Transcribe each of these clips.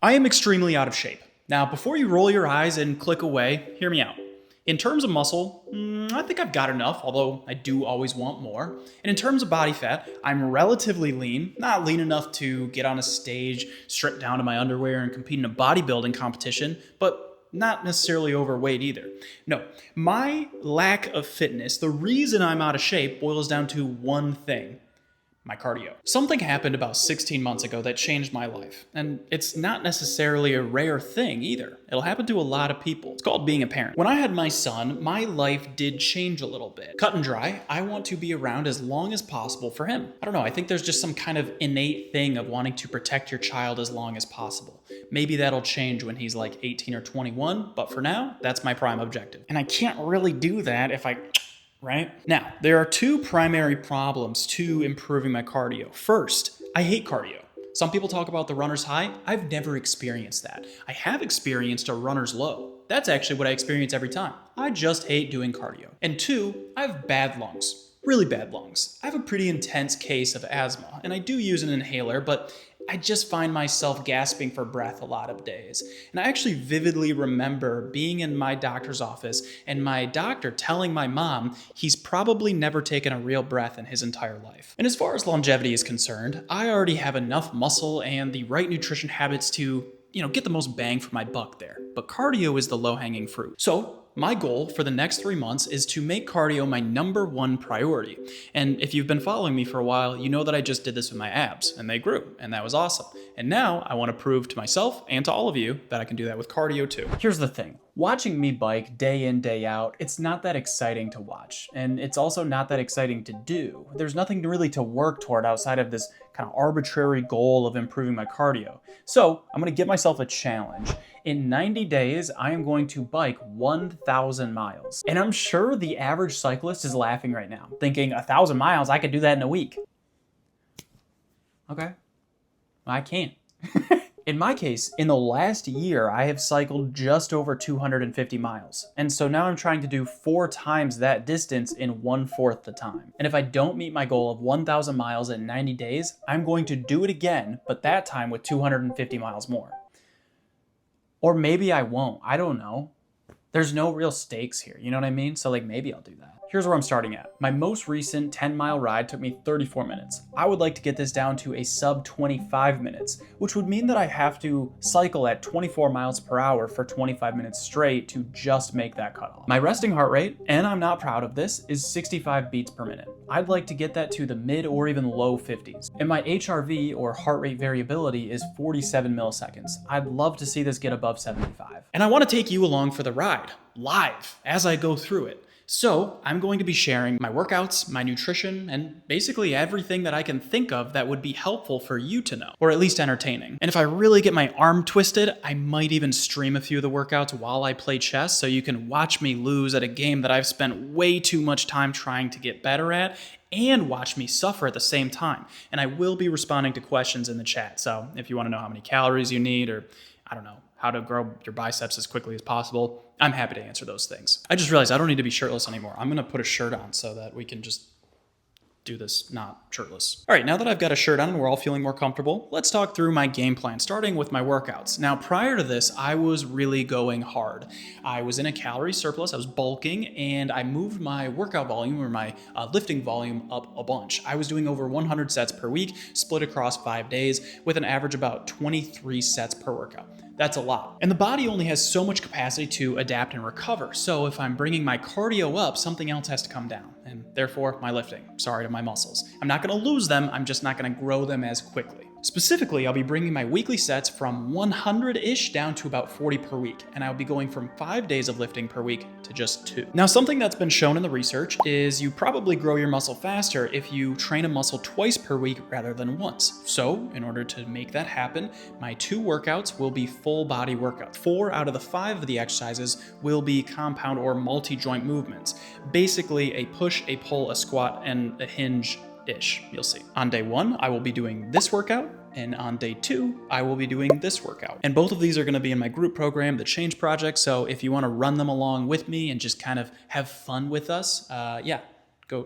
I am extremely out of shape. Now, before you roll your eyes and click away, hear me out. In terms of muscle, I think I've got enough, although I do always want more. And in terms of body fat, I'm relatively lean, not lean enough to get on a stage, strip down to my underwear and compete in a bodybuilding competition, but not necessarily overweight either. No, my lack of fitness, the reason I'm out of shape boils down to one thing: my cardio. Something happened about 16 months ago that changed my life, and it's not necessarily a rare thing either. It'll happen to a lot of people. It's called being a parent. When I had my son, my life did change a little bit. Cut and dry, I want to be around as long as possible for him. I don't know, I think there's just some kind of innate thing of wanting to protect your child as long as possible. Maybe that'll change when he's like 18 or 21, but for now, that's my prime objective. And I can't really do that if I right? Now, there are two primary problems to improving my cardio. First, I hate cardio. Some people talk about the runner's high. I've never experienced that. I have experienced a runner's low. That's actually what I experience every time. I just hate doing cardio. And two, I have bad lungs. Really bad lungs. I have a pretty intense case of asthma, and I do use an inhaler, but I just find myself gasping for breath a lot of days. And I actually vividly remember being in my doctor's office and my doctor telling my mom he's probably never taken a real breath in his entire life. And as far as longevity is concerned, I already have enough muscle and the right nutrition habits to, get the most bang for my buck there. But cardio is the low-hanging fruit. So my goal for the next 3 months is to make cardio my number one priority. And if you've been following me for a while, you know that I just did this with my abs, and they grew, and that was awesome. And now I want to prove to myself and to all of you that I can do that with cardio too. Here's the thing. Watching me bike day in, day out, it's not that exciting to watch, and it's also not that exciting to do. There's nothing really to work toward outside of this kind of arbitrary goal of improving my cardio. So I'm going to give myself a challenge. In 90 days, I am going to bike 1,000 miles. And I'm sure the average cyclist is laughing right now, thinking 1,000 miles, I could do that in a week. Okay, I can't. In my case, in the last year, I have cycled just over 250 miles. And so now I'm trying to do 4 times that distance in 1/4 the time. And if I don't meet my goal of 1,000 miles in 90 days, I'm going to do it again, but that time with 250 miles more. Or maybe I won't, I don't know. There's no real stakes here, you know what I mean? So maybe I'll do that. Here's where I'm starting at. My most recent 10-mile ride took me 34 minutes. I would like to get this down to a sub 25 minutes, which would mean that I have to cycle at 24 miles per hour for 25 minutes straight to just make that cutoff. My resting heart rate, and I'm not proud of this, is 65 beats per minute. I'd like to get that to the mid or even low 50s. And my HRV, or heart rate variability, is 47 milliseconds. I'd love to see this get above 75. And I want to take you along for the ride, live, as I go through it. So I'm going to be sharing my workouts, my nutrition, and basically everything that I can think of that would be helpful for you to know, or at least entertaining. And if I really get my arm twisted, I might even stream a few of the workouts while I play chess, so you can watch me lose at a game that I've spent way too much time trying to get better at, and watch me suffer at the same time. And I will be responding to questions in the chat, so if you want to know how many calories you need, or I don't know, how to grow your biceps as quickly as possible, I'm happy to answer those things. I just realized I don't need to be shirtless anymore. I'm gonna put a shirt on so that we can just do this not shirtless. All right, now that I've got a shirt on and we're all feeling more comfortable, let's talk through my game plan, starting with my workouts. Now, prior to this, I was really going hard. I was in a calorie surplus, I was bulking, and I moved my workout volume, or my lifting volume, up a bunch. I was doing over 100 sets per week, split across 5 days, with an average about 23 sets per workout. That's a lot. And the body only has so much capacity to adapt and recover. So if I'm bringing my cardio up, something else has to come down. And therefore, my lifting. Sorry to my muscles. I'm not gonna lose them, I'm just not gonna grow them as quickly. Specifically, I'll be bringing my weekly sets from 100-ish down to about 40 per week, and I'll be going from 5 days of lifting per week to just 2. Now, something that's been shown in the research is you probably grow your muscle faster if you train a muscle twice per week rather than once. So, in order to make that happen, my 2 workouts will be full body workouts. 4 out of the 5 of the exercises will be compound or multi-joint movements. Basically, a push, a pull, a squat, and a hinge you'll see. On day 1, I will be doing this workout, and on day 2, I will be doing this workout. And both of these are gonna be in my group program, the Change Project, so if you wanna run them along with me and just kind of have fun with us, go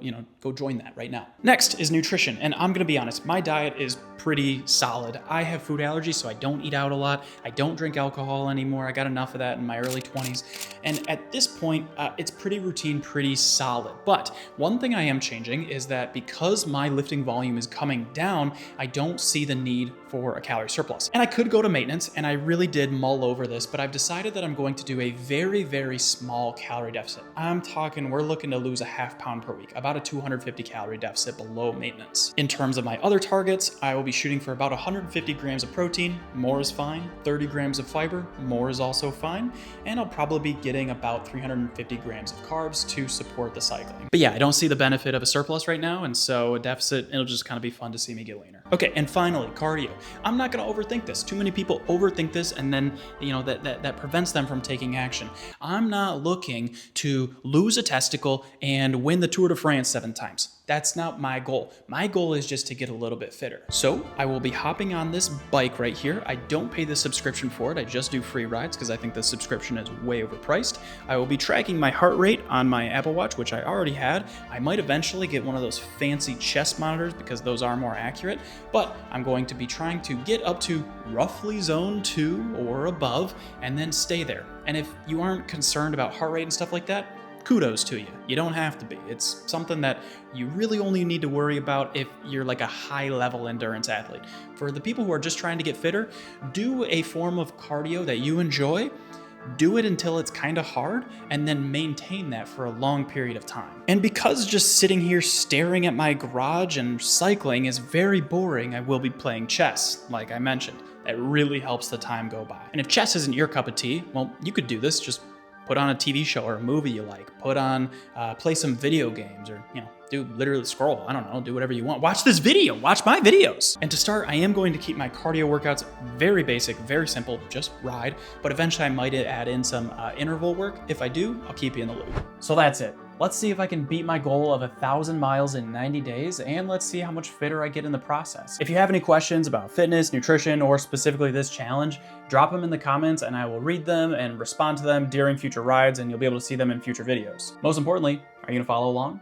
join that right now. Next is nutrition, and I'm gonna be honest, my diet is pretty solid. I have food allergies, so I don't eat out a lot. I don't drink alcohol anymore. I got enough of that in my early 20s. And at this point, it's pretty routine, pretty solid. But one thing I am changing is that because my lifting volume is coming down, I don't see the need for a calorie surplus. And I could go to maintenance, and I really did mull over this, but I've decided that I'm going to do a very, very small calorie deficit. I'm talking, we're looking to lose a half pound per week, about a 250 calorie deficit below maintenance. In terms of my other targets, I will be shooting for about 150 grams of protein, more is fine, 30 grams of fiber, more is also fine, and I'll probably be getting about 350 grams of carbs to support the cycling. But yeah, I don't see the benefit of a surplus right now, and so a deficit, it'll just kind of be fun to see me get leaner. Okay, and finally, cardio. I'm not gonna overthink this. Too many people overthink this, and then that prevents them from taking action. I'm not looking to lose a testicle and win the Tour de France 7 times. That's not my goal. My goal is just to get a little bit fitter. So I will be hopping on this bike right here. I don't pay the subscription for it. I just do free rides because I think the subscription is way overpriced. I will be tracking my heart rate on my Apple Watch, which I already had. I might eventually get one of those fancy chest monitors because those are more accurate, but I'm going to be trying to get up to roughly zone 2 or above and then stay there. And if you aren't concerned about heart rate and stuff like that, kudos to you. You don't have to be. It's something that you really only need to worry about if you're like a high-level endurance athlete. For the people who are just trying to get fitter, do a form of cardio that you enjoy, do it until it's kind of hard, and then maintain that for a long period of time. And because just sitting here staring at my garage and cycling is very boring, I will be playing chess, like I mentioned. That really helps the time go by. And if chess isn't your cup of tea, well, you could do this. Just put on a TV show or a movie you like, play some video games, or, literally scroll. I don't know, do whatever you want. Watch this video, watch my videos. And to start, I am going to keep my cardio workouts very basic, very simple, just ride, but eventually I might add in some interval work. If I do, I'll keep you in the loop. So that's it. Let's see if I can beat my goal of 1,000 miles in 90 days, and let's see how much fitter I get in the process. If you have any questions about fitness, nutrition, or specifically this challenge, drop them in the comments and I will read them and respond to them during future rides, and you'll be able to see them in future videos. Most importantly, are you gonna follow along?